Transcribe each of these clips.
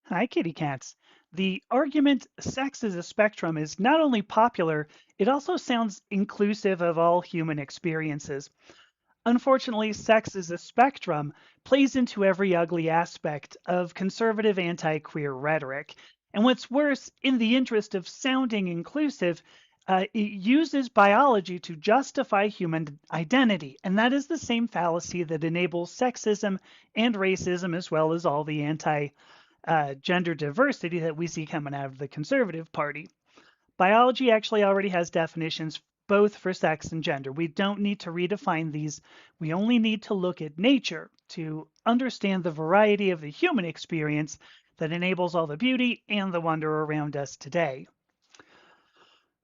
Hi, kitty cats. The argument sex is a spectrum is not only popular, it also sounds inclusive of all human experiences. Unfortunately, sex is a spectrum plays into every ugly aspect of conservative anti queer rhetoric. And what's worse, in the interest of sounding inclusive, it uses biology to justify human identity. And that is the same fallacy that enables sexism and racism, as well as all the anti gender diversity that we see coming out of the Conservative Party. Biology actually already has definitions both for sex and gender. We don't need to redefine these. We only need to look at nature to understand the variety of the human experience that enables all the beauty and the wonder around us today.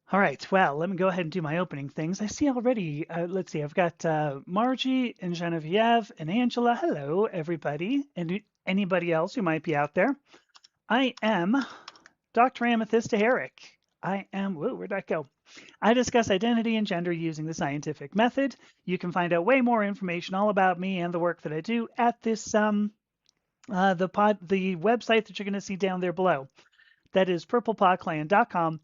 All right, well, let me go ahead and do my opening things. I see already, let's see, I've got Margie and Genevieve and Angela. Hello, everybody, and anybody else who might be out there. I am Dr. Amethysta Herrick. Whoa, where'd that go? I discuss identity and gender using the scientific method. You can find out way more information all about me and the work that I do at this the website that you're going to see down there below. That is purplepodclan.com.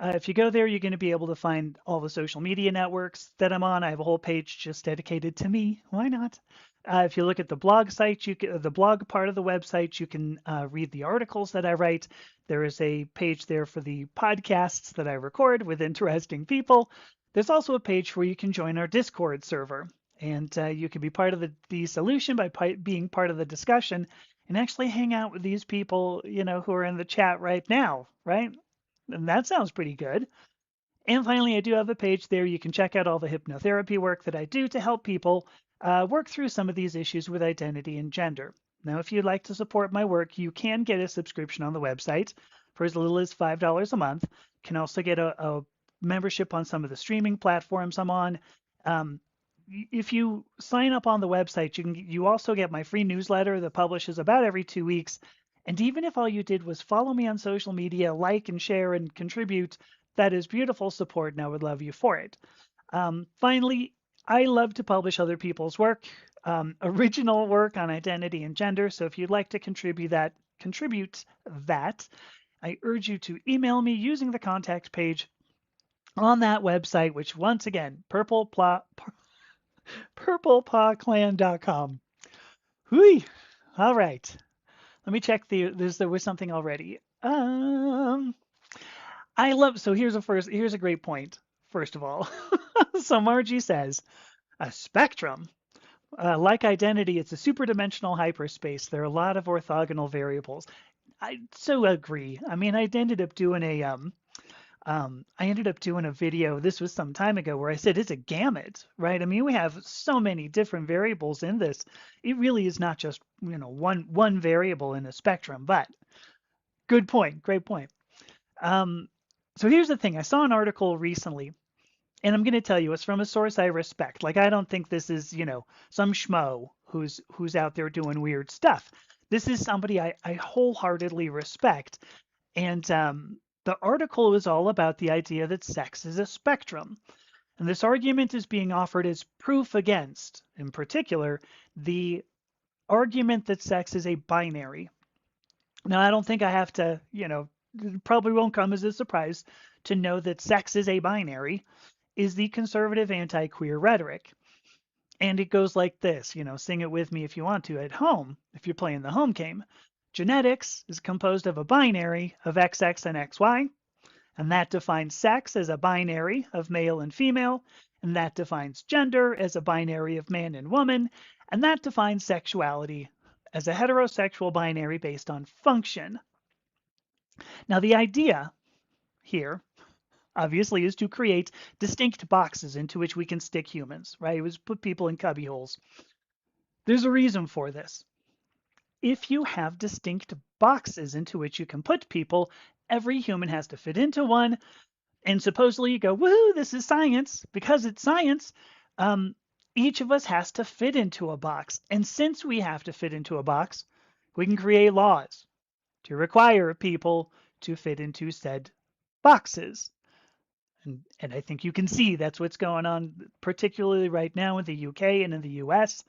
If you go there, you're going to be able to find all the social media networks that I'm on. I have a whole page just dedicated to me. Why not? If you look at the blog site, the blog part of the website, you can read the articles that I write. There is a page there for the podcasts that I record with interesting people. There's also a page where you can join our Discord server, and you can be part of the solution by being part of the discussion and actually hang out with these people, who are in the chat right now, right? And that sounds pretty good. And finally, I do have a page there. You can check out all the hypnotherapy work that I do to help people work through some of these issues with identity and gender. Now, if you'd like to support my work, you can get a subscription on the website for as little as $5 a month. You can also get a membership on some of the streaming platforms I'm on. If you sign up on the website, you also get my free newsletter that publishes about every 2 weeks. And even if all you did was follow me on social media, like and share and contribute, that is beautiful support, and I would love you for it. Finally, I love to publish other people's work, original work on identity and gender. So if you'd like to contribute that, I urge you to email me using the contact page on that website, which once again, purplepawclan.com. Hui. All right. Let me check there was something already. Here's a great point, first of all. So Margie says, a spectrum. Like identity, it's a superdimensional hyperspace. There are a lot of orthogonal variables. I so agree. I mean, I ended up doing a video. This was some time ago where I said it's a gamut, right? I mean, we have so many different variables in this. It really is not just one variable in a spectrum. But good point, great point. So here's the thing. I saw an article recently, and I'm going to tell you it's from a source I respect. Like I don't think this is some schmo who's out there doing weird stuff. This is somebody I wholeheartedly respect, and the article is all about the idea that sex is a spectrum. And this argument is being offered as proof against, in particular, the argument that sex is a binary. Now, I don't think I have to, it probably won't come as a surprise to know that sex is a binary is the conservative anti-queer rhetoric. And it goes like this, sing it with me if you want to at home, if you're playing the home game. Genetics is composed of a binary of XX and XY, and that defines sex as a binary of male and female, and that defines gender as a binary of man and woman, and that defines sexuality as a heterosexual binary based on function. Now, the idea here obviously is to create distinct boxes into which we can stick humans, right? It was put people in cubby holes. There's a reason for this. If you have distinct boxes into which you can put people, every human has to fit into one. And supposedly you go, woohoo, this is science. Because it's science, each of us has to fit into a box. And since we have to fit into a box, we can create laws to require people to fit into said boxes. And I think you can see that's what's going on, particularly right now in the UK and in the US.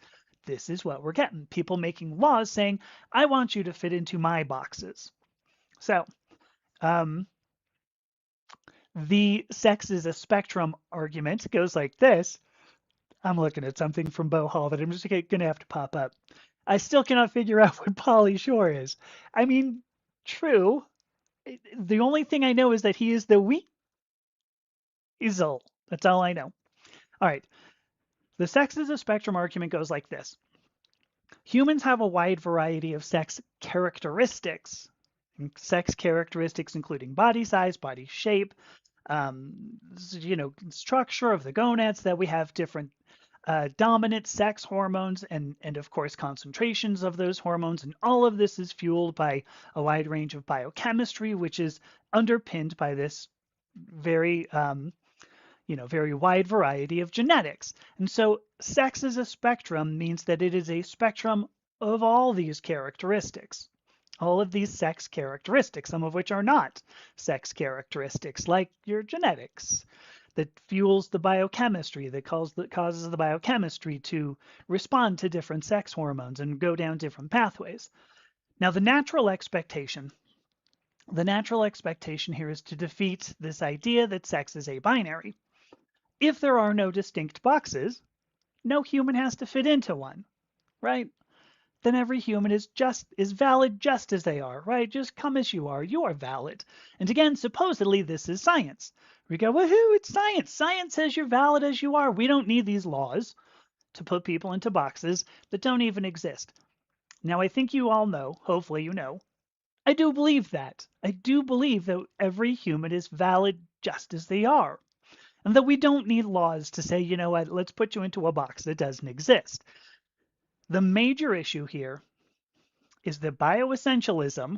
this is what we're getting. People making laws saying, I want you to fit into my boxes. So, um, the sex is a spectrum argument goes like this. I'm looking at something from Bo Hall that I'm just going to have to pop up. I still cannot figure out what Pauly Shore is. I mean, true. The only thing I know is that he is the weasel. That's all I know. All right. The sex is a spectrum argument goes like this. Humans have a wide variety of sex characteristics. Sex characteristics including body size, body shape, structure of the gonads, that we have different dominant sex hormones and of course concentrations of those hormones, and all of this is fueled by a wide range of biochemistry, which is underpinned by this very very wide variety of genetics. And so sex as a spectrum means that it is a spectrum of all these characteristics. All of these sex characteristics, some of which are not sex characteristics, like your genetics, that fuels the biochemistry, that causes the biochemistry to respond to different sex hormones and go down different pathways. Now, the natural expectation here is to defeat this idea that sex is abinary. If there are no distinct boxes, no human has to fit into one, right? Then every human is valid just as they are, right? Just come as you are valid. And again, supposedly this is science. We go, woohoo, it's science. Science says you're valid as you are. We don't need these laws to put people into boxes that don't even exist. Now, I think you all know, hopefully you know, I do believe that. I do believe that every human is valid just as they are. And that we don't need laws to say, you know what, let's put you into a box that doesn't exist. The major issue here is that bioessentialism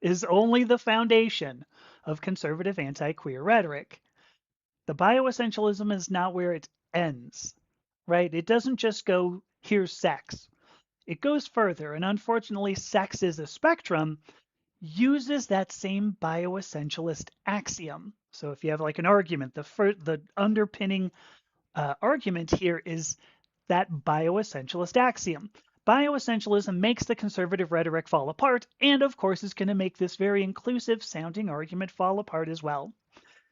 is only the foundation of conservative anti-queer rhetoric. The bioessentialism is not where it ends, right? It doesn't just go, here's sex. It goes further, and unfortunately, sex is a spectrum uses that same bioessentialist axiom. So if you have like an argument, the underpinning argument here is that bioessentialist axiom. Bioessentialism makes the conservative rhetoric fall apart, and of course is going to make this very inclusive sounding argument fall apart as well.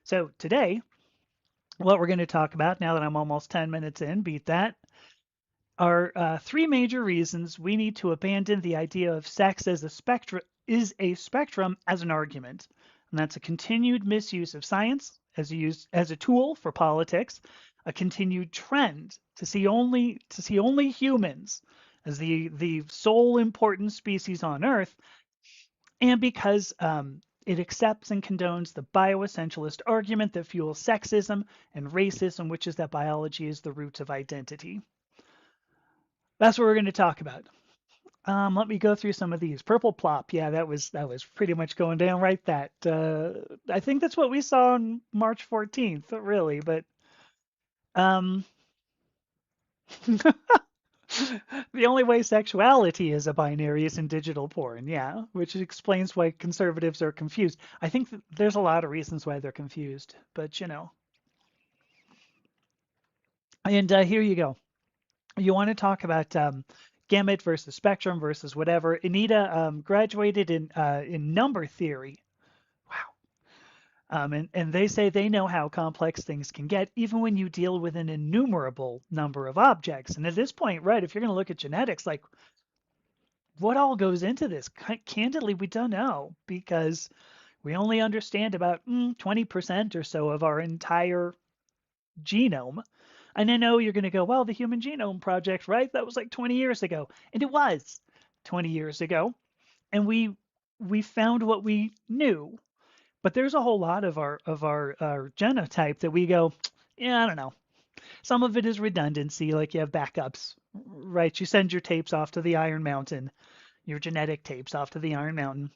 So today, what we're going to talk about, now that I'm almost 10 minutes in, beat that, are three major reasons we need to abandon the idea of sex as a spectrum as an argument. And that's a continued misuse of science as a tool for politics, a continued trend to see only humans as the sole important species on Earth, and because it accepts and condones the bioessentialist argument that fuels sexism and racism, which is that biology is the root of identity. That's what we're going to talk about. Let me go through some of these. Purple plop, yeah, that was pretty much going down right. That I think that's what we saw on March 14th, really. But the only way sexuality is a binary is in digital porn, yeah, which explains why conservatives are confused. I think there's a lot of reasons why they're confused, but And here you go. You want to talk about gamut versus spectrum versus whatever. Anita graduated in number theory. Wow. And they say they know how complex things can get, even when you deal with an innumerable number of objects. And at this point, right, if you're going to look at genetics, like what all goes into this? Candidly, we don't know, because we only understand about 20% or so of our entire genome. And I know you're going to go, well, the Human Genome Project, right? That was like 20 years ago. And it was 20 years ago. And we found what we knew. But there's a whole lot of our genotype that we go, yeah, I don't know. Some of it is redundancy, like you have backups, right? You send your tapes off to the Iron Mountain, your genetic tapes off to the Iron Mountain.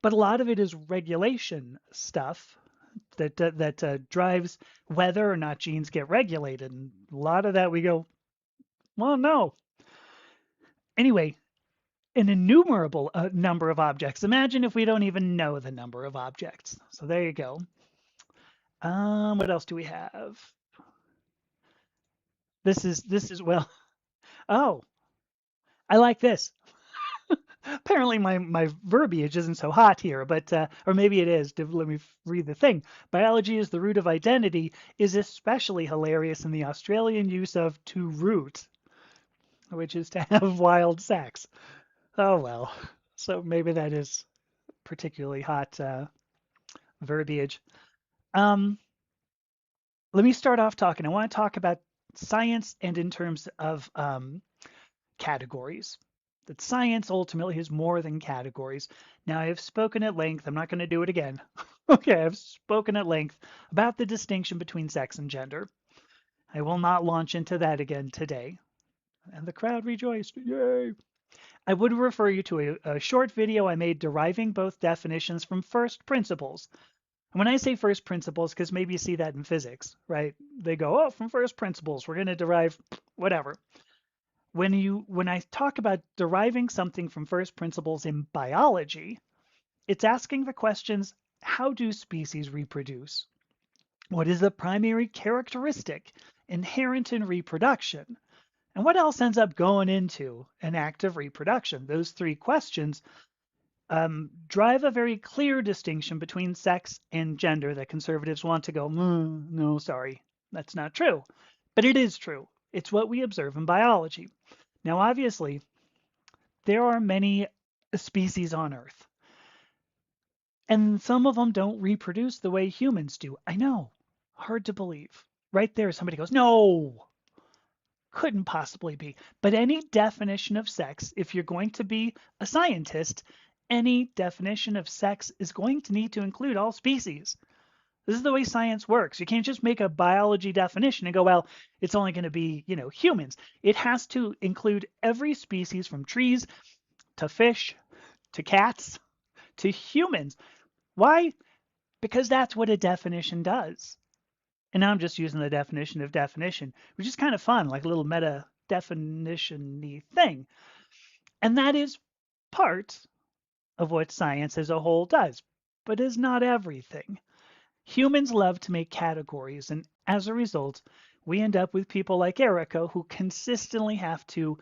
But a lot of it is regulation stuff that drives whether or not genes get regulated. And a lot of that we go, well, no. Anyway, an innumerable number of objects. Imagine if we don't even know the number of objects. So there you go. What else do we have? This is well, Oh, I like this. Apparently my verbiage isn't so hot here, but or maybe it is. Let me read the thing. Biology is the root of identity is especially hilarious in the Australian use of to root, which is to have wild sex. Oh well. So maybe that is particularly hot verbiage. Um, Let me start off talking. I want to talk about science and in terms of categories. That science ultimately is more than categories. Now, I have spoken at length. I'm not going to do it again. Okay, I've spoken at length about the distinction between sex and gender. I will not launch into that again today. And the crowd rejoiced. Yay! I would refer you to a short video I made deriving both definitions from first principles. And when I say first principles, because maybe you see that in physics, right? They go, oh, from first principles, we're going to derive whatever. When I talk about deriving something from first principles in biology, it's asking the questions, how do species reproduce? What is the primary characteristic inherent in reproduction? And what else ends up going into an act of reproduction? Those three questions drive a very clear distinction between sex and gender that conservatives want to go, no, sorry, that's not true. But it is true. It's what we observe in biology. Now, obviously, there are many species on Earth, and some of them don't reproduce the way humans do. I know, hard to believe. Right there, somebody goes, no, couldn't possibly be. But any definition of sex, if you're going to be a scientist, any definition of sex is going to need to include all species. This is the way science works. You can't just make a biology definition and go, well, it's only going to be, humans. It has to include every species from trees to fish to cats to humans. Why? Because that's what a definition does. And now I'm just using the definition of definition, which is kind of fun, like a little meta definition-y thing. And that is part of what science as a whole does, but is not everything. Humans love to make categories, and as a result, we end up with people like Erica who consistently have to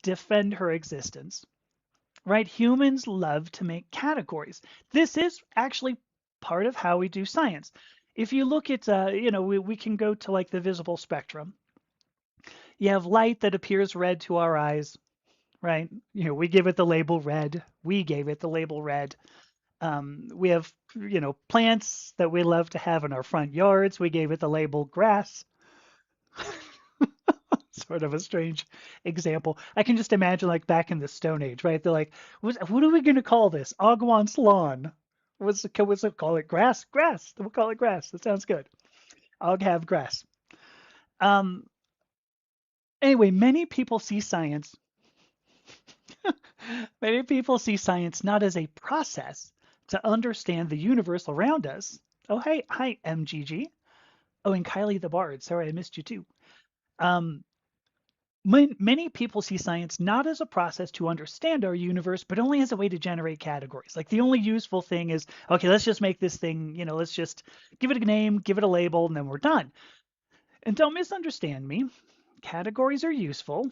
defend her existence. Right? Humans love to make categories. This is actually part of how we do science. If you look at, we can go to like the visible spectrum. You have light that appears red to our eyes, right? We give it the label red. We gave it the label red. We have, plants that we love to have in our front yards. We gave it the label grass. Sort of a strange example. I can just imagine like back in the Stone Age, right? They're like, what are we going to call this? Agwan's lawn. What's it call it? Grass? Grass. We'll call it grass. That sounds good. I'll have grass. Um, anyway, many people see science. Many people see science not as a process to understand the universe around us. Oh, hey, hi, MGG. Oh, and Kylie the Bard. Sorry, I missed you too. Um, Many people see science not as a process to understand our universe, but only as a way to generate categories. Like the only useful thing is, okay, let's just make this thing, let's just give it a name, give it a label, and then we're done. And don't misunderstand me. Categories are useful.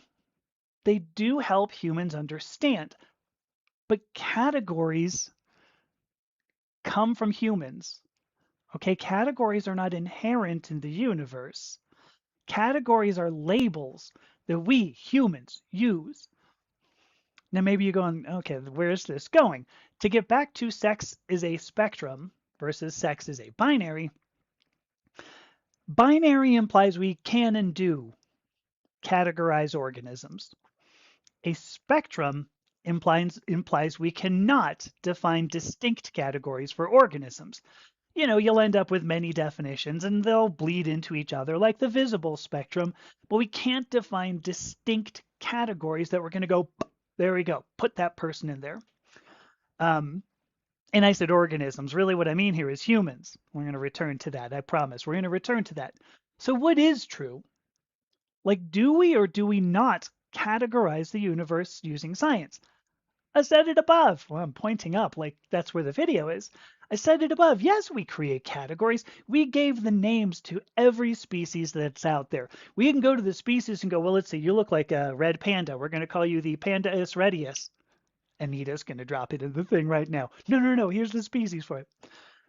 They do help humans understand. But categories come from humans. Okay, categories are not inherent in the universe. Categories are labels that we humans use. Now, maybe you're going, okay, where's this going? To get back to sex is a spectrum versus sex is a binary, binary implies we can and do categorize organisms. A spectrum implies we cannot define distinct categories for organisms. You'll end up with many definitions and they'll bleed into each other like the visible spectrum, but we can't define distinct categories that we're going to go, there we go, put that person in there. And I said organisms. Really what I mean here is humans. We're going to return to that. I promise. We're going to return to that. So what is true? Like, do we or do we not categorize the universe using science? I said it above. Well, I'm pointing up like that's where the video is. I said it above. Yes, we create categories. We gave the names to every species that's out there. We can go to the species and go, well, let's see, you look like a red panda. We're going to call you the Pandaus redius. Anita's going to drop it in the thing right now. No, no, no. Here's the species for it.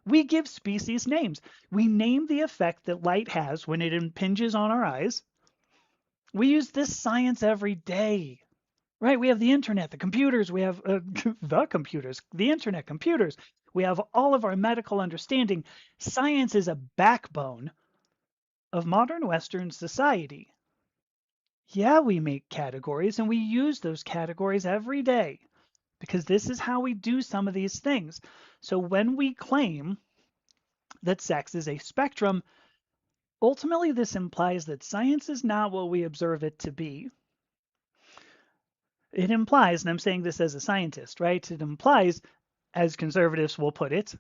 We give species names. We name the effect that light has when it impinges on our eyes. We use this science every day. Right, we have the internet, the computers, we have the computers, the internet, computers. We have all of our medical understanding. Science is a backbone of modern Western society. Yeah, we make categories and we use those categories every day because this is how we do some of these things. So when we claim that sex is a spectrum, ultimately this implies that science is not what we observe it to be. It implies, and I'm saying this as a scientist, right? It implies, as conservatives will put it,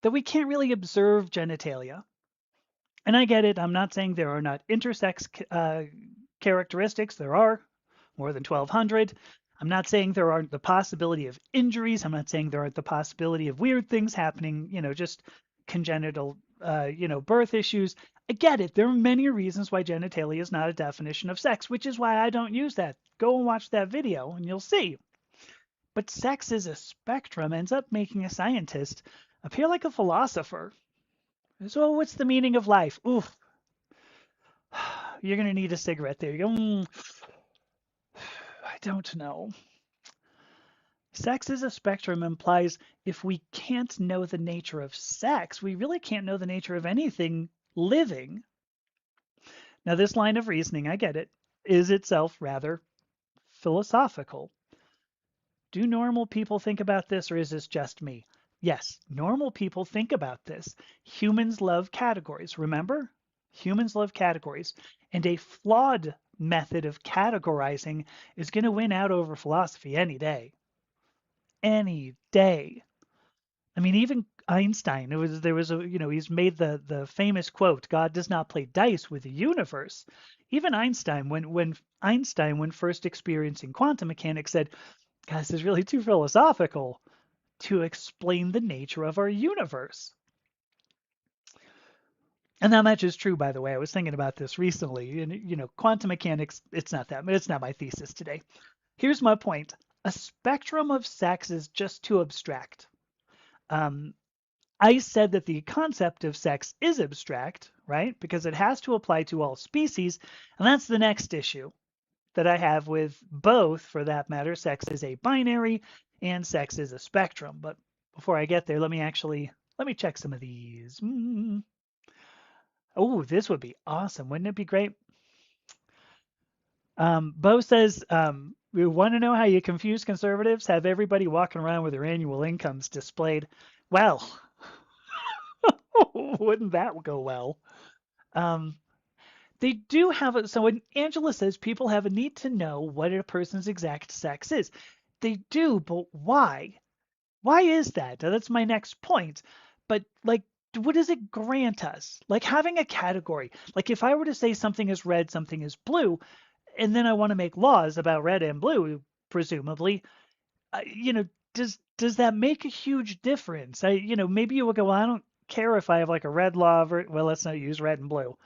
that we can't really observe genitalia. And I get it. I'm not saying there are not intersex characteristics. There are more than 1,200. I'm not saying there aren't the possibility of injuries. I'm not saying there aren't the possibility of weird things happening, just congenital, birth issues. I get it. There are many reasons why genitalia is not a definition of sex, which is why I don't use that. Go and watch that video and you'll see. But sex is a spectrum ends up making a scientist appear like a philosopher. So what's the meaning of life? Oof. You're going to need a cigarette there. You go, I don't know. Sex is a spectrum implies if we can't know the nature of sex, we really can't know the nature of anything living. Now, this line of reasoning, I get it, is itself rather philosophical. Do normal people think about this, or is this just me? Yes, normal people think about this. Humans love categories, remember? Humans love categories. And a flawed method of categorizing is going to win out over philosophy any day. Any day. I mean, even Einstein, he's made the famous quote, God does not play dice with the universe. Even Einstein, when first experiencing quantum mechanics, said, God, this is really too philosophical to explain the nature of our universe. And that much is true, by the way. I was thinking about this recently. And, quantum mechanics, it's not my thesis today. Here's my point. A spectrum of sex is just too abstract. I said that the concept of sex is abstract, right? Because it has to apply to all species. And that's the next issue that I have with both, for that matter. Sex is a binary and sex is a spectrum. But before I get there, let me check some of these. Oh, this would be awesome. Wouldn't it be great? Bo says, we want to know how you confuse conservatives, have everybody walking around with their annual incomes displayed. Well, wouldn't that go well? They do have it. So when Angela says people have a need to know what a person's exact sex is, they do, but why? Why is that? That's my next point. But like, what does it grant us? Like having a category. Like if I were to say something is red, something is blue, and then I want to make laws about red and blue, presumably, you know, does that make a huge difference? Maybe you will go, well, I don't care if I have like a red law. Well, let's not use red and blue.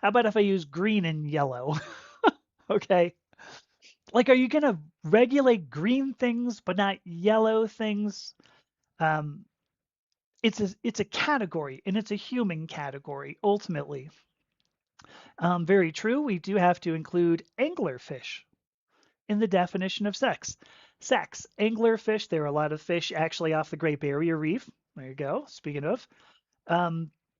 How about if I use green and yellow? Okay. Like, are you going to regulate green things but not yellow things? Um, it's a category, and it's a human category ultimately. Very true. We do have to include anglerfish in the definition of sex. Sex, anglerfish. There are a lot of fish actually off the Great Barrier Reef. There you go. Speaking of,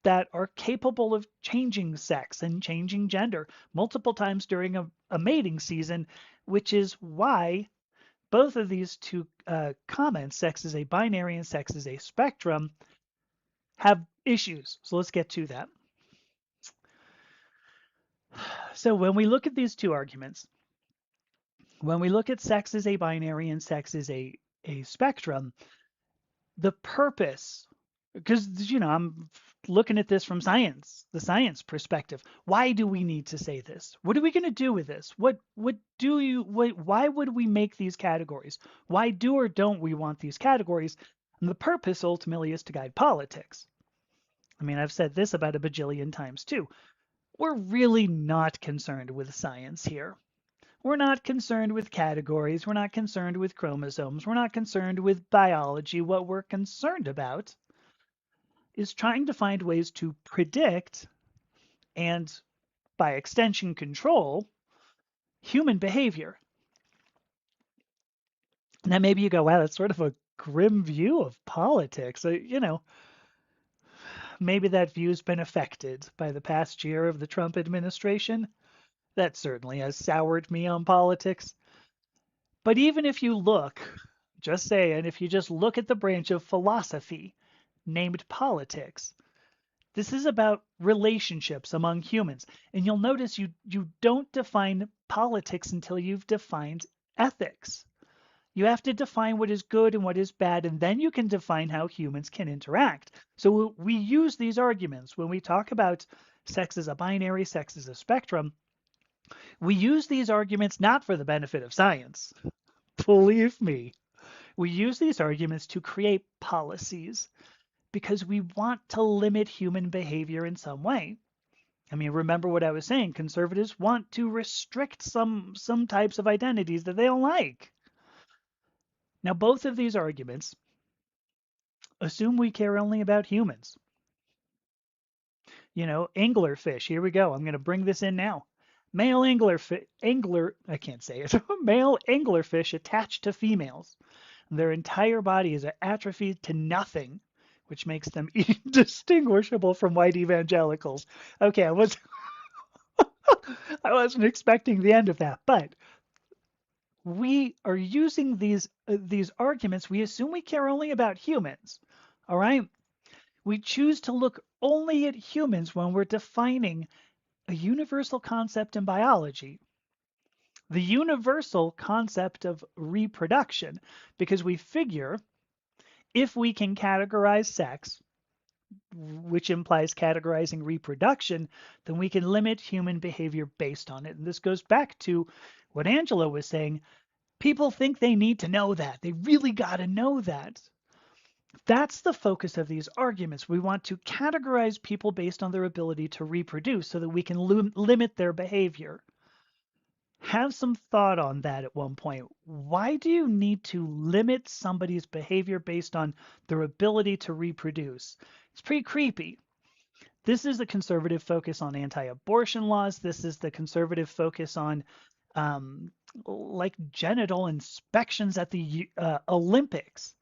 that are capable of changing sex and changing gender multiple times during a mating season, which is why both of these two comments, sex is a binary and sex is a spectrum, have issues. So let's get to that. So when we look at these two arguments, when we look at sex as a binary and sex as a spectrum, the purpose because I'm looking at this from the science perspective. Why do we need to say this? What are we going to do with this? Why would we make these categories? Why do or don't we want these categories? And the purpose ultimately is to guide politics. I mean, I've said this about a bajillion times too. We're really not concerned with science here. We're not concerned with categories. We're not concerned with chromosomes. We're not concerned with biology. What we're concerned about is trying to find ways to predict and, by extension, control human behavior. Now, maybe you go, wow, that's sort of a grim view of politics. Maybe that view's been affected by the past year of the Trump administration. That certainly has soured me on politics. But even if you look, just saying, if you just look at the branch of philosophy named politics, this is about relationships among humans. And you'll notice you don't define politics until you've defined ethics. You have to define what is good and what is bad, and then you can define how humans can interact. So we use these arguments when we talk about sex as a binary, sex as a spectrum. We use these arguments not for the benefit of science. Believe me, we use these arguments to create policies because we want to limit human behavior in some way. I mean, remember what I was saying. Conservatives want to restrict some types of identities that they don't like. Now, both of these arguments assume we care only about humans. Anglerfish. Here we go. I'm going to bring this in now. Male I can't say it. Male anglerfish attached to females. Their entire body is atrophied to nothing, which makes them indistinguishable from white evangelicals. Okay, I wasn't expecting the end of that, but we are using these arguments. We assume we care only about humans. All right? We choose to look only at humans when we're defining a universal concept in biology, the universal concept of reproduction, because we figure if we can categorize sex, which implies categorizing reproduction, then we can limit human behavior based on it. And this goes back to what Angela was saying. People think they need to know that. They really got to know that. That's the focus of these arguments. We want to categorize people based on their ability to reproduce so that we can limit their behavior. Have some thought on that at one point. Why do you need to limit somebody's behavior based on their ability to reproduce? It's pretty creepy. This is the conservative focus on anti-abortion laws. This is the conservative focus on like genital inspections at the Olympics.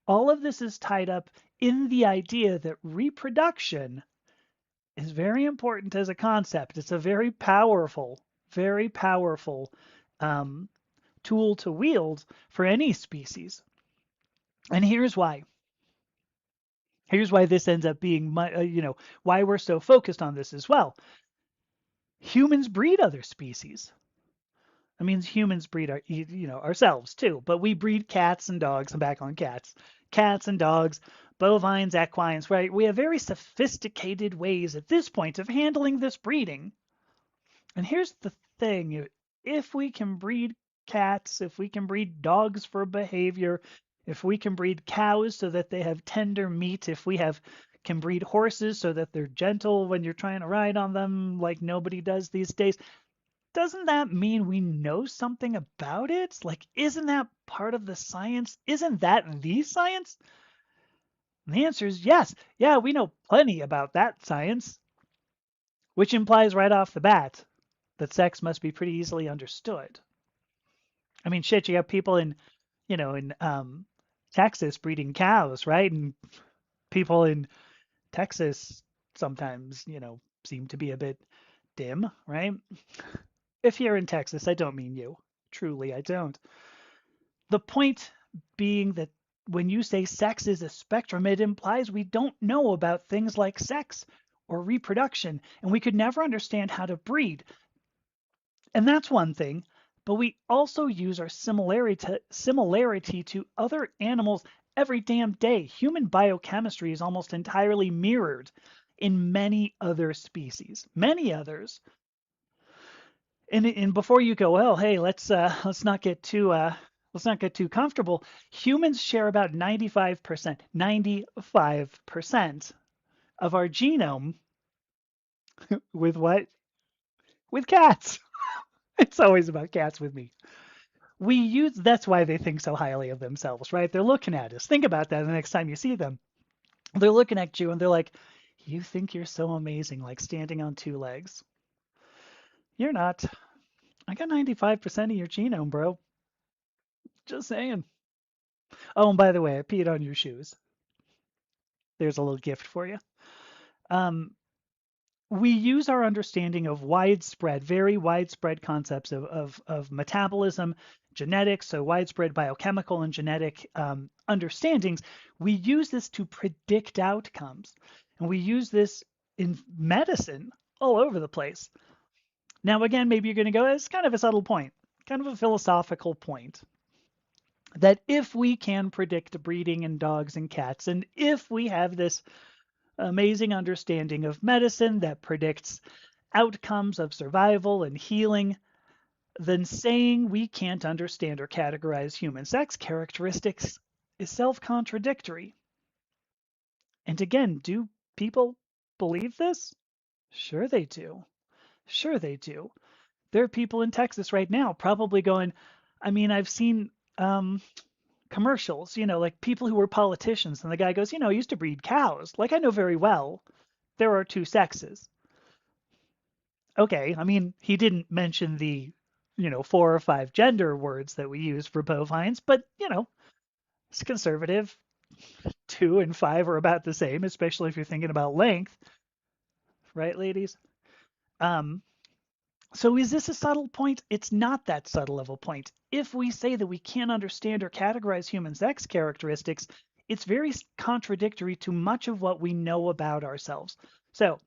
All of this is tied up in the idea that reproduction is very important as a concept. It's a very powerful tool to wield for any species. And here's why. Here's why this ends up being, why we're so focused on this as well. Humans breed other species. That means humans breed ourselves too, but we breed cats and dogs. I'm back on cats. Cats and dogs, bovines, equines, right? We have very sophisticated ways at this point of handling this breeding. And here's the thing. If we can breed cats, if we can breed dogs for behavior, if we can breed cows so that they have tender meat, if we can breed horses so that they're gentle when you're trying to ride on them like nobody does these days, doesn't that mean we know something about it? Like, isn't that part of the science? Isn't that the science? And the answer is yes. Yeah, we know plenty about that science, which implies right off the bat that sex must be pretty easily understood. I mean, shit, you got people in Texas breeding cows, right? And people in Texas sometimes, seem to be a bit dim, right? If you're in Texas, I don't mean you. Truly, I don't. The point being that when you say sex is a spectrum, it implies we don't know about things like sex or reproduction, and we could never understand how to breed. And that's one thing, but we also use our similarity to other animals every damn day. Human biochemistry is almost entirely mirrored in many other species, many others. And before you go, well, hey, let's not get too comfortable. Humans share about 95% of our genome with what? With cats. It's always about cats with me. That's why they think so highly of themselves, right? They're looking at us. Think about that the next time you see them. They're looking at you and they're like, you think you're so amazing, like standing on two legs. You're not. I got 95% of your genome, bro. Just saying. Oh, and by the way, I peed on your shoes. There's a little gift for you. Um, we use our understanding of very widespread concepts of metabolism, genetics, so widespread biochemical and genetic understandings. We use this to predict outcomes. And we use this in medicine all over the place. Now, again, maybe you're going to go, it's kind of a subtle point, kind of a philosophical point, that if we can predict breeding in dogs and cats, and if we have this amazing understanding of medicine that predicts outcomes of survival and healing, then saying we can't understand or categorize human sex characteristics is self contradictory. And again, do people believe this? Sure, they do. Sure, they do. There are people in Texas right now probably going, I mean, I've seen commercials, like people who were politicians, and the guy goes, I used to breed cows. Like, I know very well there are two sexes. Okay, I mean, he didn't mention the, four or five gender words that we use for bovines, but, it's conservative. Two and five are about the same, especially if you're thinking about length, right, ladies? Um, so is this a subtle point? It's not that subtle of a point. If we say that we can't understand or categorize human sex characteristics, it's very contradictory to much of what we know about ourselves. So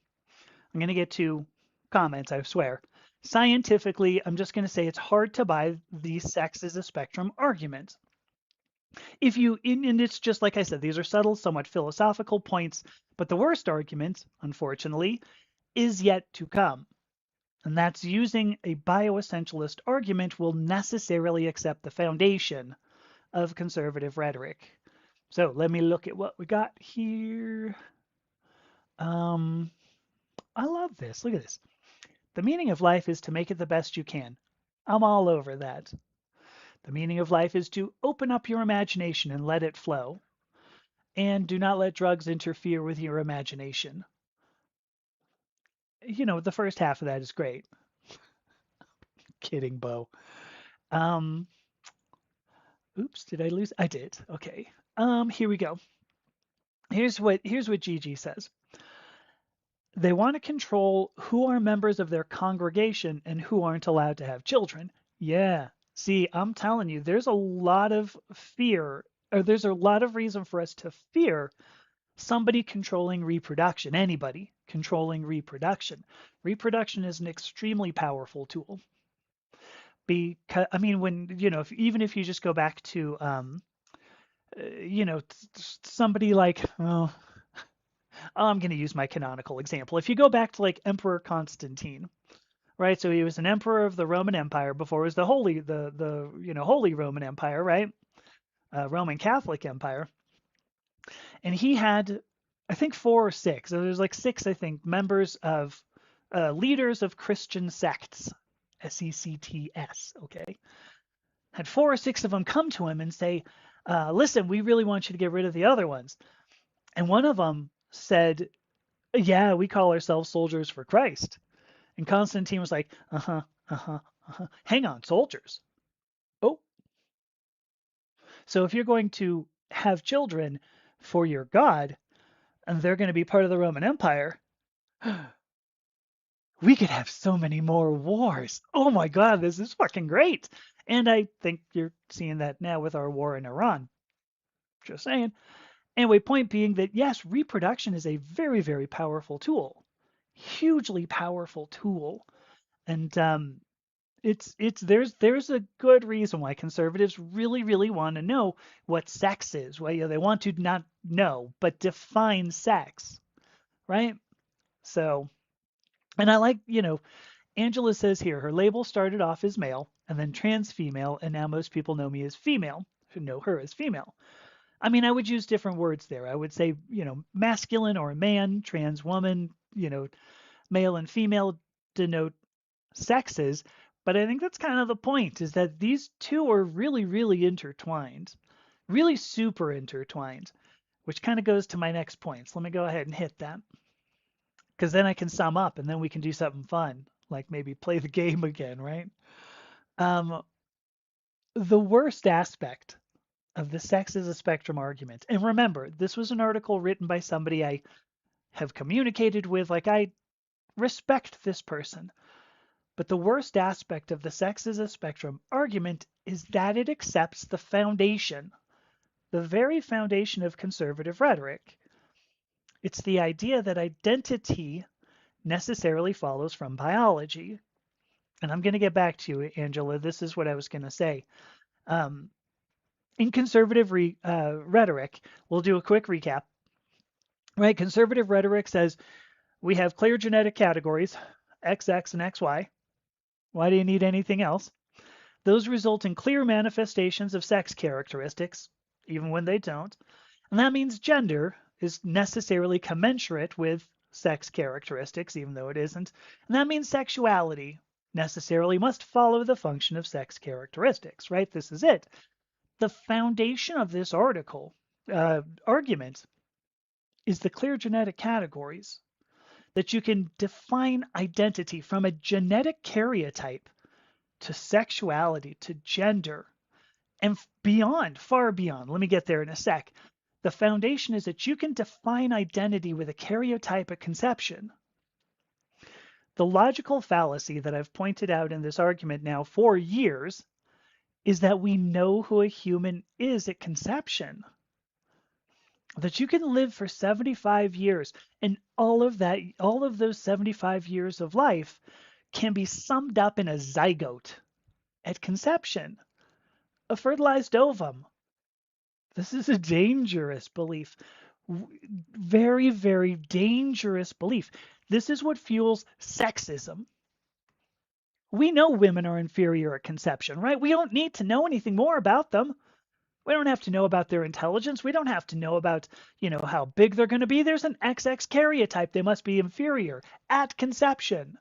I'm going to get to comments, I swear. Scientifically, I'm just going to say it's hard to buy the sex is a spectrum argument. And it's just like I said, these are subtle, somewhat philosophical points, but the worst argument, unfortunately, is yet to come. And that's using a bioessentialist argument will necessarily accept the foundation of conservative rhetoric. So let me look at what we got here. I love this. Look at this. The meaning of life is to make it the best you can. I'm all over that. The meaning of life is to open up your imagination and let it flow. And do not let drugs interfere with your imagination. The first half of that is great. Kidding, Bo. Um, Oops, did I lose? I did. Okay. Here we go. Here's what Gigi says. They want to control who are members of their congregation and who aren't allowed to have children. Yeah. See, I'm telling you, there's a lot of fear, or there's a lot of reason for us to fear somebody controlling reproduction, anybody controlling reproduction. Reproduction is an extremely powerful tool. Because, I mean, even if you just go back to, somebody like, oh, I'm going to use my canonical example. If you go back to like Emperor Constantine, right? So he was an emperor of the Roman Empire before it was the Holy Roman Empire, right? Roman Catholic Empire, and he had, I think, four or six. So there's like six, I think, members of leaders of Christian sects, sects. Okay, had four or six of them come to him and say, "Listen, we really want you to get rid of the other ones." And one of them said, "Yeah, we call ourselves soldiers for Christ." And Constantine was like, "Uh-huh, uh-huh, uh-huh. Hang on, soldiers. Oh, so if you're going to have children for your God and they're going to be part of the Roman Empire, we could have so many more wars. Oh my God, this is fucking great." And I think you're seeing that now with our war in Iran. Just saying. Anyway, point being that yes, reproduction is a very, very powerful tool, hugely powerful tool. And It's there's a good reason why conservatives really want to know what sex is. Well, they want to not know, but define sex, right? So, and I like, Angela says here her label started off as male and then trans female, and now most people know me as female, who know her as female. I mean, I would use different words there. I would say, masculine or man, trans woman, male and female denote sexes. But I think that's kind of the point, is that these two are really intertwined, really super intertwined, which kind of goes to my next point. So let me go ahead and hit that, because then I can sum up and then we can do something fun, like maybe play the game again, right? Um, the worst aspect of the sex is a spectrum argument, and remember, this was an article written by somebody I have communicated with, like I respect this person. But the worst aspect of the sex is a spectrum argument is that it accepts the foundation, the very foundation of conservative rhetoric. It's the idea that identity necessarily follows from biology. And I'm going to get back to you, Angela. This is what I was going to say. Um, in conservative rhetoric, we'll do a quick recap. Right? Conservative rhetoric says we have clear genetic categories, XX and XY. Why do you need anything else? Those result in clear manifestations of sex characteristics, even when they don't. And that means gender is necessarily commensurate with sex characteristics, even though it isn't. And that means sexuality necessarily must follow the function of sex characteristics, right? This is it. The foundation of this argument is the clear genetic categories, that you can define identity from a genetic karyotype to sexuality to gender and beyond, far beyond. Let me get there in a sec. The foundation is that you can define identity with a karyotype at conception. The logical fallacy that I've pointed out in this argument now for years is that we know who a human is at conception. That you can live for 75 years and all of those 75 years of life can be summed up in a zygote at conception, a fertilized ovum. This is a dangerous belief. Very dangerous belief. This is what fuels sexism. We know women are inferior at conception, right? We don't need to know anything more about them. We don't have to know about their intelligence. We don't have to know about, how big they're going to be. There's an XX karyotype. They must be inferior at conception.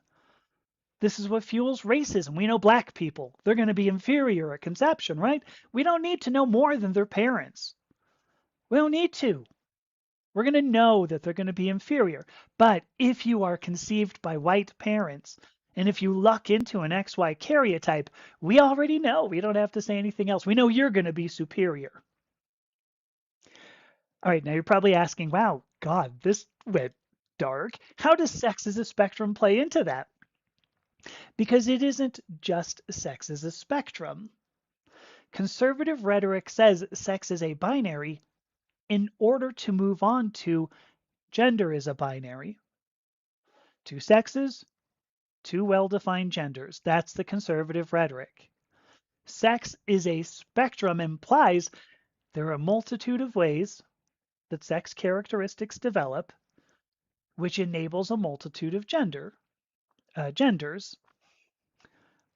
This is what fuels racism. We know black people, they're going to be inferior at conception, right? We don't need to know more than their parents. We don't need to. We're going to know that they're going to be inferior. But if you are conceived by white parents, and if you luck into an XY karyotype, we already know. We don't have to say anything else. We know you're going to be superior. All right, now you're probably asking, wow, God, this went dark. How does sex as a spectrum play into that? Because it isn't just sex as a spectrum. Conservative rhetoric says sex is a binary in order to move on to gender is a binary. Two sexes, two well-defined genders. That's the conservative rhetoric. Sex is a spectrum implies there are a multitude of ways that sex characteristics develop, which enables a multitude of genders.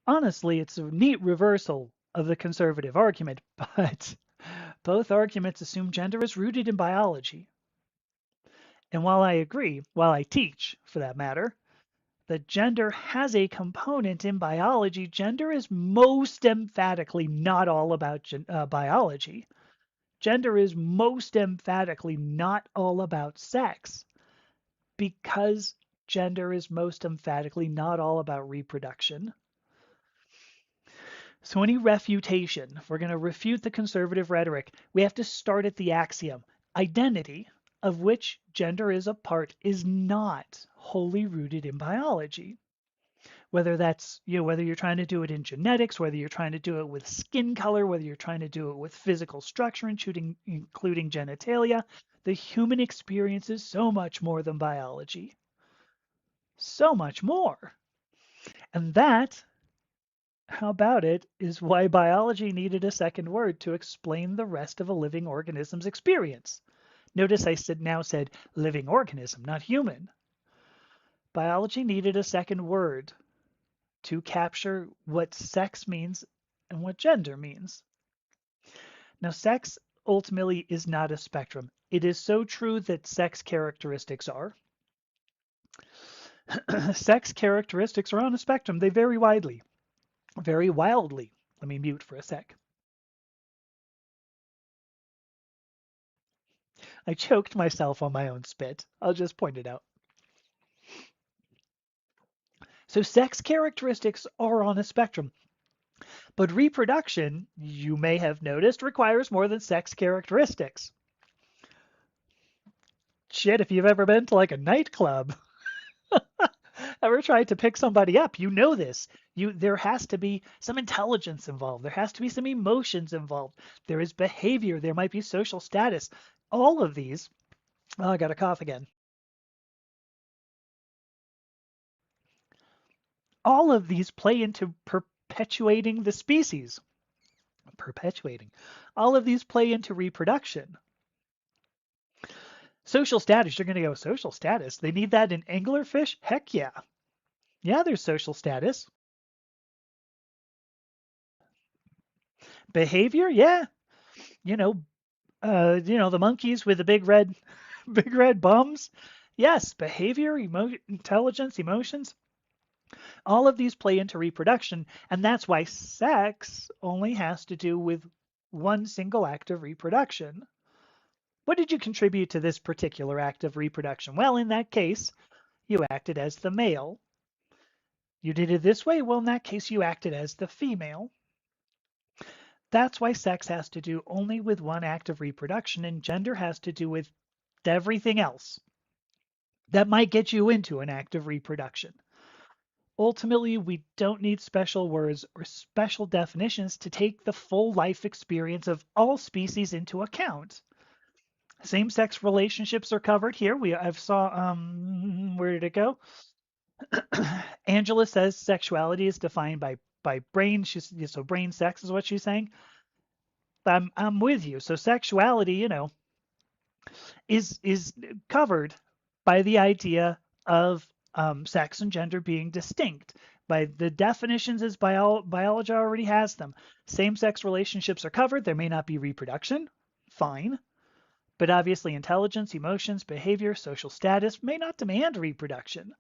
Honestly, it's a neat reversal of the conservative argument, but both arguments assume gender is rooted in biology. And while I teach, for that matter, that gender has a component in biology, gender is most emphatically not all about biology. Gender is most emphatically not all about sex, because gender is most emphatically not all about reproduction. So any refutation, if we're going to refute the conservative rhetoric, we have to start at the axiom. Identity, of which gender is a part, is not wholly rooted in biology. Whether that's, whether you're trying to do it in genetics, whether you're trying to do it with skin color, whether you're trying to do it with physical structure, including genitalia, the human experience is so much more than biology. So much more. And that How about it is why biology needed a second word to explain the rest of a living organism's experience. Notice I said living organism, not human. Biology needed a second word to capture what sex means and what gender means. Now, sex ultimately is not a spectrum. It is so true that sex characteristics are. Sex characteristics are on a spectrum. They vary widely, very wildly. Let me mute for a sec. I choked myself on my own spit. I'll just point it out. So sex characteristics are on a spectrum. But reproduction, you may have noticed, requires more than sex characteristics. Shit, if you've ever been to like a nightclub, ever tried to pick somebody up, you know this. There has to be some intelligence involved. There has to be some emotions involved. There is behavior. There might be social status. All of these. Oh, I got a cough again. All of these play into perpetuating the species. Perpetuating. All of these play into reproduction. Social status, you're going to go social status. They need that in anglerfish? Heck yeah. Yeah, there's social status. Behavior? Yeah. You know, the monkeys with the big red big red bums. Yes, behavior, intelligence, emotions. All of these play into reproduction, and that's why sex only has to do with one single act of reproduction. What did you contribute to this particular act of reproduction? Well, in that case, you acted as the male. You did it this way? Well, in that case, you acted as the female. That's why sex has to do only with one act of reproduction, and gender has to do with everything else that might get you into an act of reproduction. Ultimately, we don't need special words or special definitions to take the full life experience of all species into account. Same-sex relationships are covered here. I've saw where did it go? Angela says sexuality is defined by brain. So brain sex is what she's saying. I'm with you. So sexuality, is covered by the idea of sex and gender being distinct. By the definitions as biology already has them. Same-sex relationships are covered. There may not be reproduction. Fine. But obviously intelligence, emotions, behavior, social status may not demand reproduction.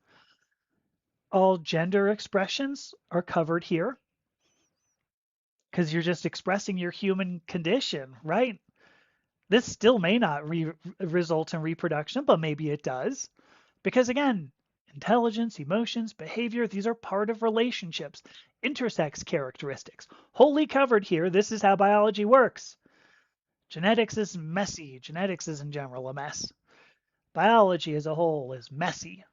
All gender expressions are covered here because you're just expressing your human condition, right? This still may not result in reproduction, but maybe it does. Because again, intelligence, emotions, behavior, these are part of relationships. Intersex characteristics, wholly covered here. This is how biology works. Genetics is messy. Genetics is in general a mess. Biology as a whole is messy.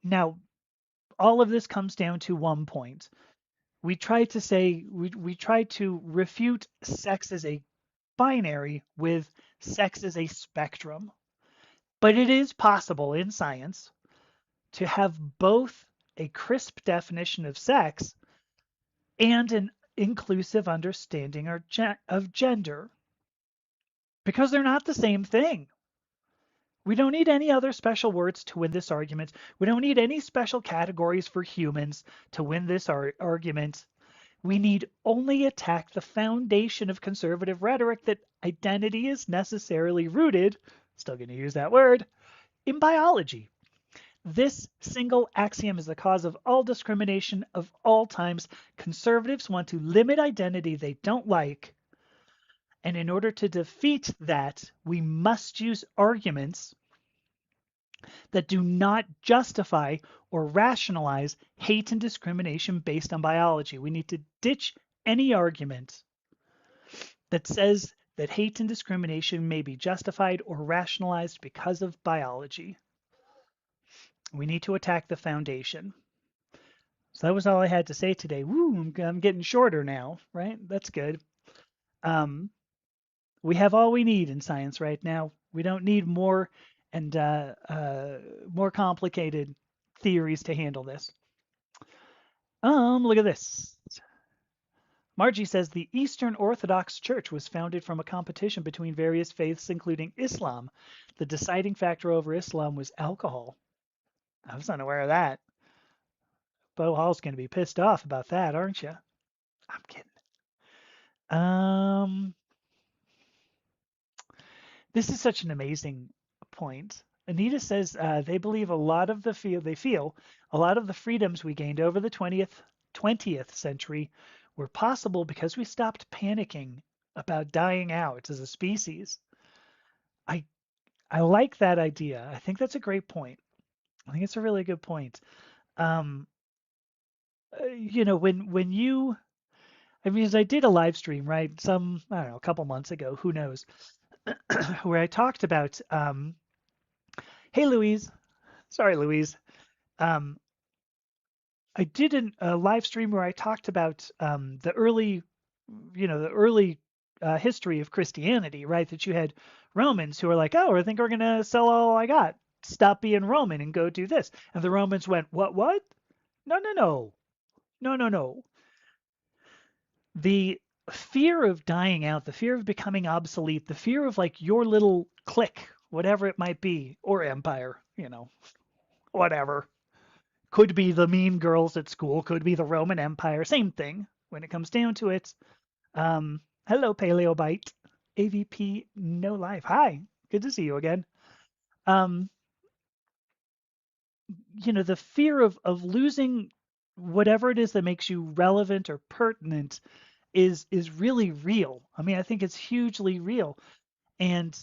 Now, all of this comes down to one point. We try to refute sex as a binary with sex as a spectrum. But it is possible in science to have both a crisp definition of sex and an inclusive understanding of gender because they're not the same thing. We don't need any other special words to win this argument. We don't need any special categories for humans to win this argument. We need only attack the foundation of conservative rhetoric that identity is necessarily rooted, still going to use that word, in biology. This single axiom is the cause of all discrimination of all times. Conservatives want to limit identity they don't like. And in order to defeat that, we must use arguments that do not justify or rationalize hate and discrimination based on biology. We need to ditch any argument that says that hate and discrimination may be justified or rationalized because of biology. We need to attack the foundation. So that was all I had to say today. Woo, I'm getting shorter now, right? That's good. We have all we need in science right now. We don't need more and more complicated theories to handle this. Look at this. Margie says the Eastern Orthodox Church was founded from a competition between various faiths, including Islam. The deciding factor over Islam was alcohol. I was unaware of that. Bo Hall's going to be pissed off about that, aren't you? I'm kidding. Um, this is such an amazing point. Anita says they believe a lot of the feel a lot of the freedoms we gained over the 20th century were possible because we stopped panicking about dying out as a species. I I like that idea. I think that's a great point. I think it's a really good point. Um, when you, I mean, as I did a live stream, right? I don't know, a couple months ago, who knows, where I talked about, hey, Louise, sorry, Louise. Um, I did a live stream where I talked about the early history of Christianity, right? That you had Romans who were like, oh, I think we're going to sell all I got, stop being Roman and go do this. And the Romans went, what? No, no, no, no, no, no. The fear of dying out, the fear of becoming obsolete, the fear of like your little clique, whatever it might be, or empire, whatever. Could be the mean girls at school, could be the Roman Empire, same thing when it comes down to it. Hello, Paleobite. AVP No Life. Hi, good to see you again. Um, the fear of losing whatever it is that makes you relevant or pertinent is really real. I mean, I think it's hugely real. And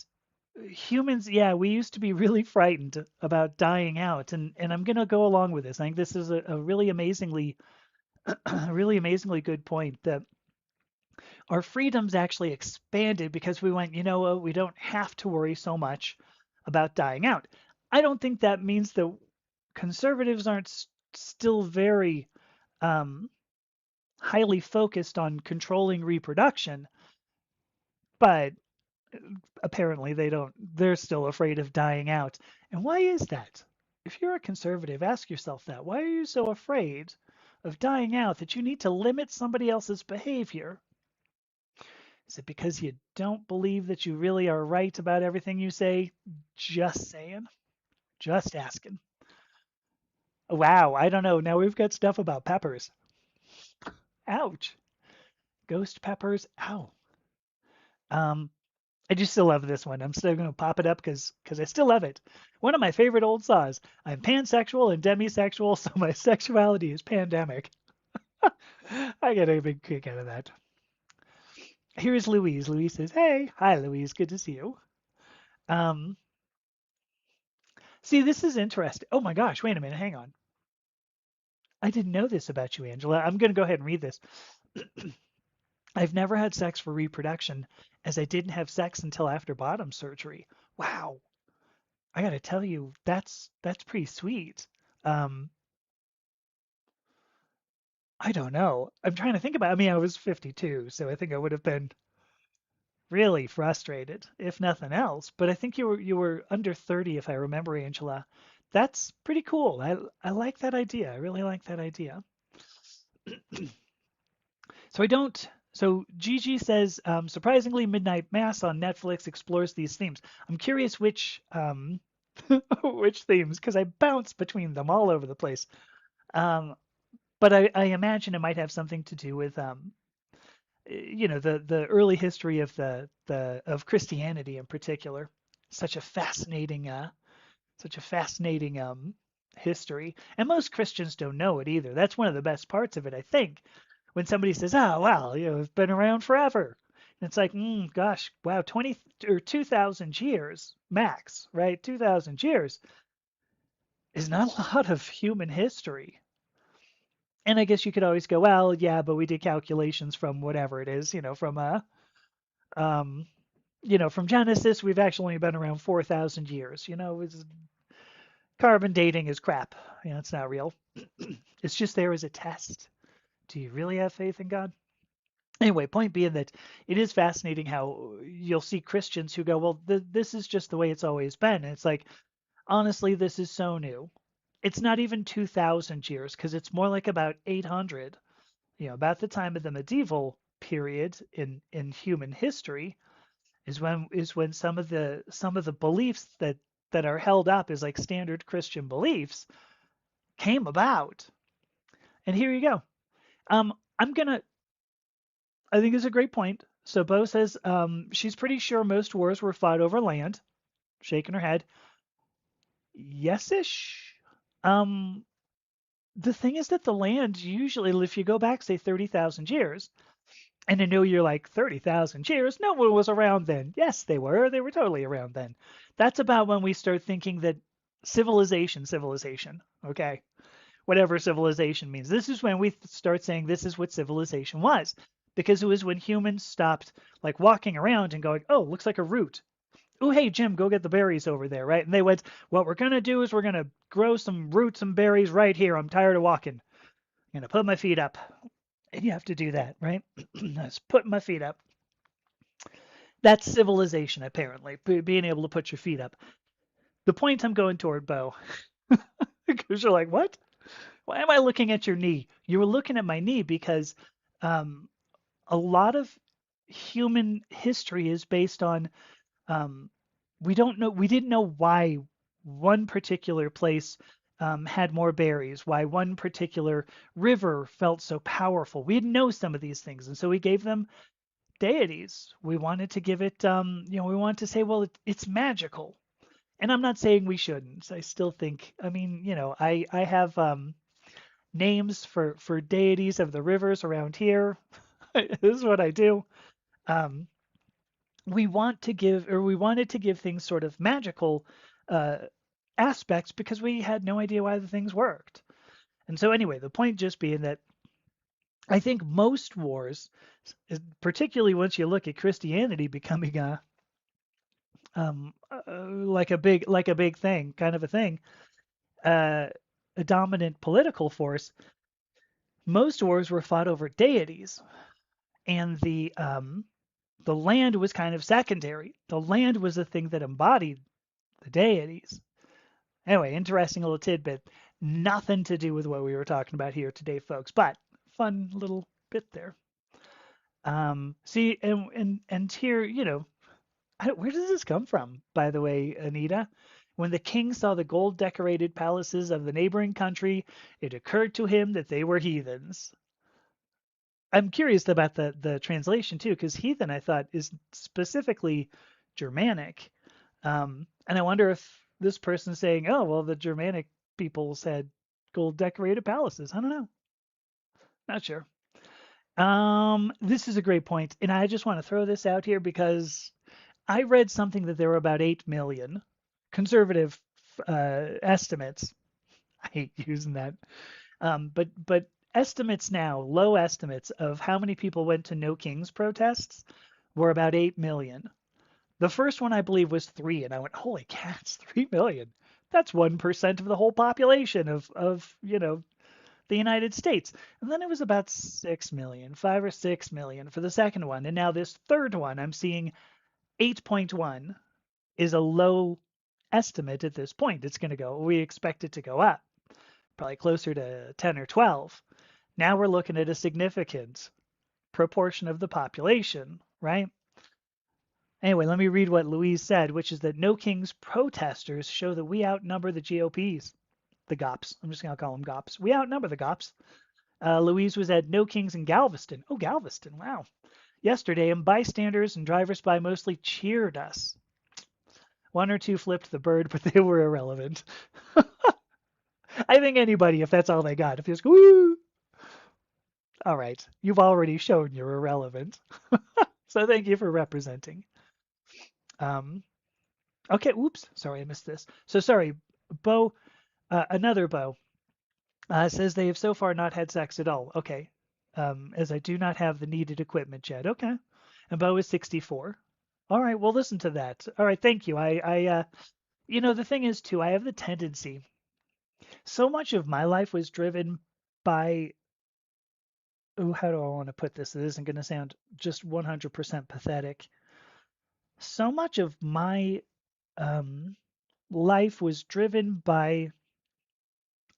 humans, yeah, we used to be really frightened about dying out, and I'm gonna go along with this. I think this is a really amazingly, really amazingly good point that our freedoms actually expanded because we went, we don't have to worry so much about dying out. I don't think that means that conservatives aren't still very um, highly focused on controlling reproduction, but apparently they don't. They're still afraid of dying out. And why is that? If you're a conservative, ask yourself that. Why are you so afraid of dying out that you need to limit somebody else's behavior? Is it because you don't believe that you really are right about everything you say? Just saying. Just asking. Wow, I don't know. Now we've got stuff about peppers. Ouch. Ghost peppers. Ow. Um, I just still love this one. I'm still going to pop it up because I still love it. One of my favorite old saws. I'm pansexual and demisexual, so my sexuality is pandemic. I get a big kick out of that. Here's Louise. Louise says, "Hey, hi, Louise. Good to see you." Um, See, this is interesting. Oh my gosh, wait a minute. Hang on. I didn't know this about you, Angela. I'm going to go ahead and read this. I've never had sex for reproduction as I didn't have sex until after bottom surgery. Wow. I got to tell you, that's pretty sweet. Um, I don't know. I'm trying to think about. I mean, I was 52, so I think I would have been really frustrated, if nothing else. But I think you were under 30, if I remember, Angela. That's pretty cool. I like that idea. I really like that idea. So I don't. So Gigi says, surprisingly, Midnight Mass on Netflix explores these themes. I'm curious which which themes, because I bounce between them all over the place. Um, but I imagine it might have something to do with the early history of the of Christianity in particular. Such a fascinating history, and most Christians don't know it either. That's one of the best parts of it, I think, when somebody says, "Oh, well, it's been around forever." And it's like, gosh, wow, 20 or 2,000 years max, right? 2,000 years is not a lot of human history. And I guess you could always go, well, yeah, but we did calculations from whatever it is, um, from Genesis, we've actually been around 4,000 years. Carbon dating is crap. It's not real. It's just there as a test. Do you really have faith in God? Anyway, point being that it is fascinating how you'll see Christians who go, well, this is just the way it's always been. And it's like, honestly, this is so new. It's not even 2,000 years because it's more like about 800, about the time of the medieval period in human history is when some of the beliefs that are held up as like standard Christian beliefs came about. And here you go. I'm gonna. I think it's a great point. So Bo says she's pretty sure most wars were fought over land. Shaking her head. Yes-ish. Um, the thing is that the land usually, if you go back, say 30,000 years, and I know you're like 30,000 years, no one was around then. Yes, they were. They were totally around then. That's about when we start thinking that civilization, okay? Whatever civilization means. This is when we start saying this is what civilization was. Because it was when humans stopped like walking around and going, oh, looks like a root. Oh, hey, Jim, go get the berries over there, right? And they went, what we're going to do is we're going to grow some roots and berries right here. I'm tired of walking. I'm going to put my feet up. And you have to do that, right? Just put my feet up. That's civilization, apparently, being able to put your feet up. The point I'm going toward, Bo, because you're like, what? Why am I looking at your knee? You were looking at my knee because um, a lot of human history is based on um, we didn't know why one particular place had more berries, why one particular river felt so powerful. We didn't know some of these things, and so we gave them deities. We wanted to give it, we wanted to say, well, it's magical. And I'm not saying we shouldn't. I still think, I mean, I have names for deities of the rivers around here. This is what I do. Um, we wanted to give things sort of magical uh, aspects because we had no idea why the things worked. And so anyway, the point just being that I think most wars, particularly once you look at Christianity becoming like a big thing, kind of a thing, uh, a dominant political force, most wars were fought over deities, and the land was kind of secondary. The land was the thing that embodied the deities. Anyway, interesting little tidbit. Nothing to do with what we were talking about here today, folks, but fun little bit there. See, and here, where does this come from, by the way, Anita? When the king saw the gold decorated palaces of the neighboring country, it occurred to him that they were heathens. I'm curious about the translation too, because heathen I thought is specifically Germanic. And I wonder if this person's saying, oh, well, the Germanic peoples had gold decorated palaces. I don't know. Not sure. This is a great point, and I just want to throw this out here because I read something that there were about 8 million conservative estimates. I hate using that. But estimates now, low estimates of how many people went to No Kings protests were about 8 million. The first one I believe was 3, and I went, holy cats, 3 million. That's 1% of the whole population of the United States. And then it was about 6 million, 5 or 6 million for the second one. And now this third one, I'm seeing 8.1 is a low estimate at this point. We expect it to go up, probably closer to 10 or 12. Now we're looking at a significant proportion of the population, right? Anyway, let me read what Louise said, which is that No Kings protesters show that we outnumber the GOPs, the GOPs. I'm just going to call them GOPs. We outnumber the GOPs. Louise was at No Kings in Galveston. Oh, Galveston, wow. Yesterday, and bystanders and drivers by mostly cheered us. One or two flipped the bird, but they were irrelevant. I think anybody, if that's all they got, if you just go, woo, all right, you've already shown you're irrelevant. So thank you for representing. Um, okay, oops, sorry, I missed this. So sorry, Bo, another Bo, says they have so far not had sex at all. Okay, as I do not have the needed equipment yet. Okay, and Bo is 64. All right, well, listen to that. All right, thank you. The thing is too, I have the tendency. So much of my life was driven by, oh, how do I want to put this? It isn't going to sound just 100% pathetic. So much of my um, life was driven by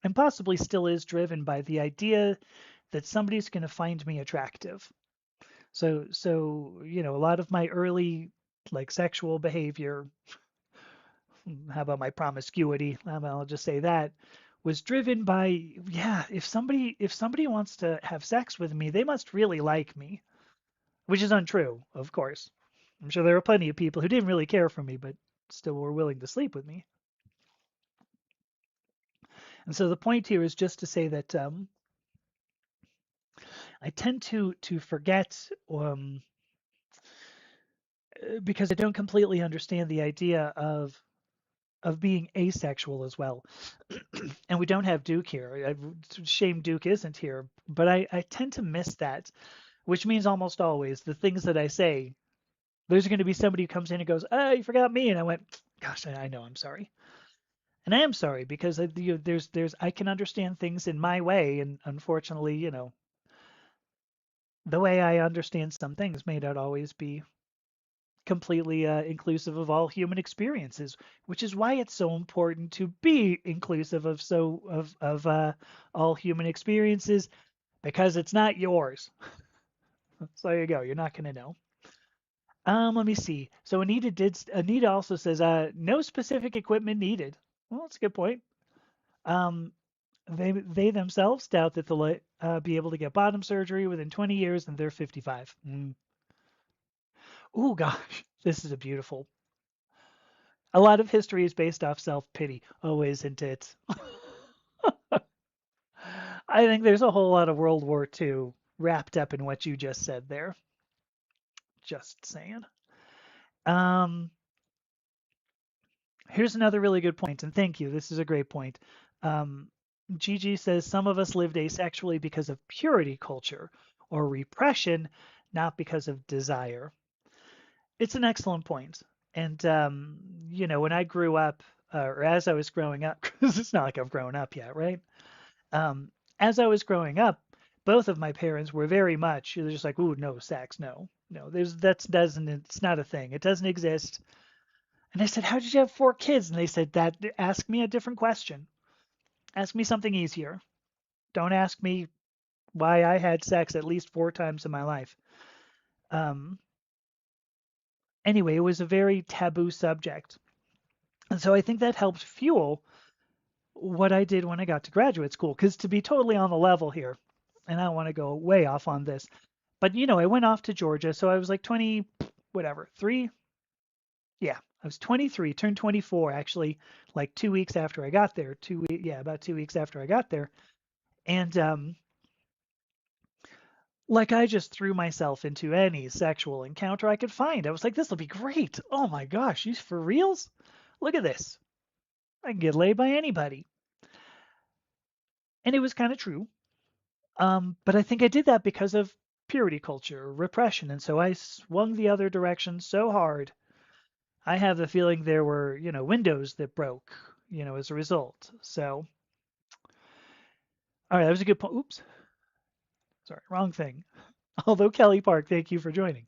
and possibly still is driven by the idea that somebody's going to find me attractive. So, a lot of my early like sexual behavior, how about my promiscuity? I'll just say that was driven by, yeah, if somebody wants to have sex with me, they must really like me, which is untrue, of course. I'm sure there were plenty of people who didn't really care for me, but still were willing to sleep with me. And so the point here is just to say that I tend to forget because I don't completely understand the idea of being asexual as well. And we don't have Duke here. Shame Duke isn't here, but I tend to miss that, which means almost always the things that I say, there's going to be somebody who comes in and goes, "Oh, you forgot me," and I went, "Gosh, I know, I'm sorry." And I am sorry because there's I can understand things in my way, and unfortunately, the way I understand some things may not always be completely inclusive of all human experiences, which is why it's so important to be inclusive of all human experiences because it's not yours. So there you go. You're not going to know. Let me see. So Anita also says no specific equipment needed. Well, that's a good point. Um, they themselves doubt that they'll be able to get bottom surgery within 20 years, and they're 55. Oh gosh, this is a beautiful. A lot of history is based off self-pity. Oh, isn't it? I think there's a whole lot of World War II wrapped up in what you just said there. Just saying. Um, Here's another really good point, and thank you. This is a great point. Um, Gigi says some of us lived asexually because of purity culture or repression, not because of desire. It's an excellent point. And, when I grew up, or as I was growing up, because it's not like I've grown up yet, right? Um, as I was growing up, both of my parents were very much, they're just like, ooh, no sex, no, no, it's not a thing. It doesn't exist. And I said, how did you have four kids? And they said, ask me a different question. Ask me something easier. Don't ask me why I had sex at least four times in my life. Um, anyway, it was a very taboo subject. And so I think that helped fuel what I did when I got to graduate school. Because to be totally on the level here, and I don't want to go way off on this, but I went off to Georgia. So I was like 20, whatever, 3. Yeah, I was 23, turned 24 actually, like 2 weeks after I got there. Yeah, about 2 weeks after I got there. And like I just threw myself into any sexual encounter I could find. I was like, this will be great. Oh my gosh, you for reals? Look at this. I can get laid by anybody. And it was kind of true. But I think I did that because of purity culture, repression. And so I swung the other direction so hard. I have the feeling there were, windows that broke, as a result. So, all right, that was a good point. Oops, sorry, wrong thing. Although Kelly Park, thank you for joining.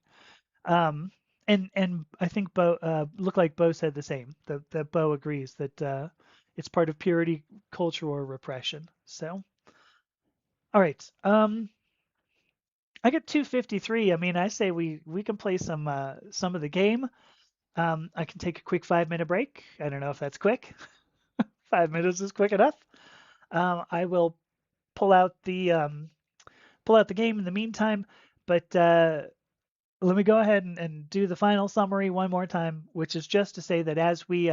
Um, and I think Bo looked like Bo said the same. That Bo agrees that it's part of purity culture or repression. So, all right. I get 253. I mean, I say we can play some of the game. I can take a quick 5 minute break. I don't know if that's quick. 5 minutes is quick enough. I will pull out the pull out the game in the meantime, but let me go ahead and do the final summary one more time, which is just to say that as we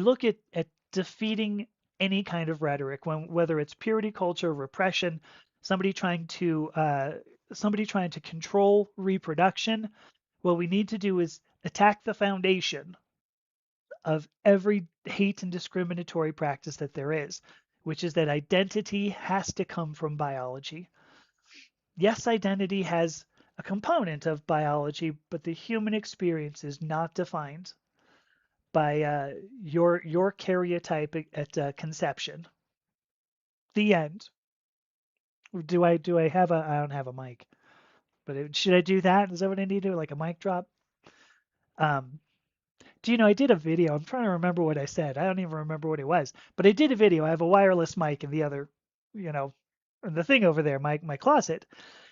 look at defeating any kind of rhetoric, whether it's purity culture, repression, somebody trying to control reproduction, what we need to do is attack the foundation of every hate and discriminatory practice that there is, which is that identity has to come from biology. Yes, identity has a component of biology, but the human experience is not defined by your karyotype at conception. The end. Do I have a? I don't have a mic, but should I do that? Is that what I need to do? Like a mic drop? Um, Do you know, I did a video. I'm trying to remember what I said. I don't even remember what it was, but I did a video. I have a wireless mic in the other, you know, in the thing over there, my closet.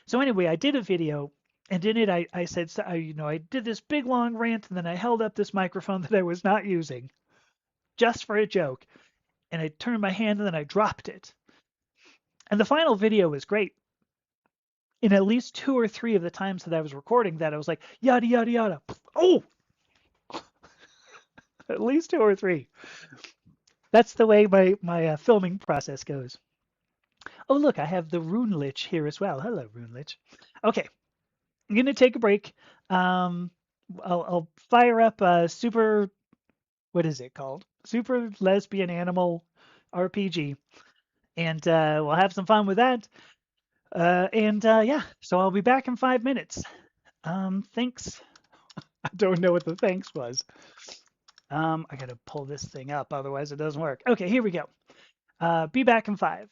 So anyway, I did a video, and in it I said, I did this big long rant, and then I held up this microphone that I was not using just for a joke, and I turned my hand and then I dropped it. And the final video was great. In at least two or three of the times that I was recording that, I was like, yada yada yada. Oh, at least two or three. That's the way my filming process goes. Oh, look, I have the Rune Lich here as well. Hello, Rune Lich. Okay, I'm gonna take a break. Um, I'll fire up a super. What is it called? Super Lesbian Animal RPG, and we'll have some fun with that. And yeah, so I'll be back in 5 minutes. Thanks. I don't know what the thanks was. I gotta pull this thing up, otherwise it doesn't work. Okay, here we go. Be back in 5.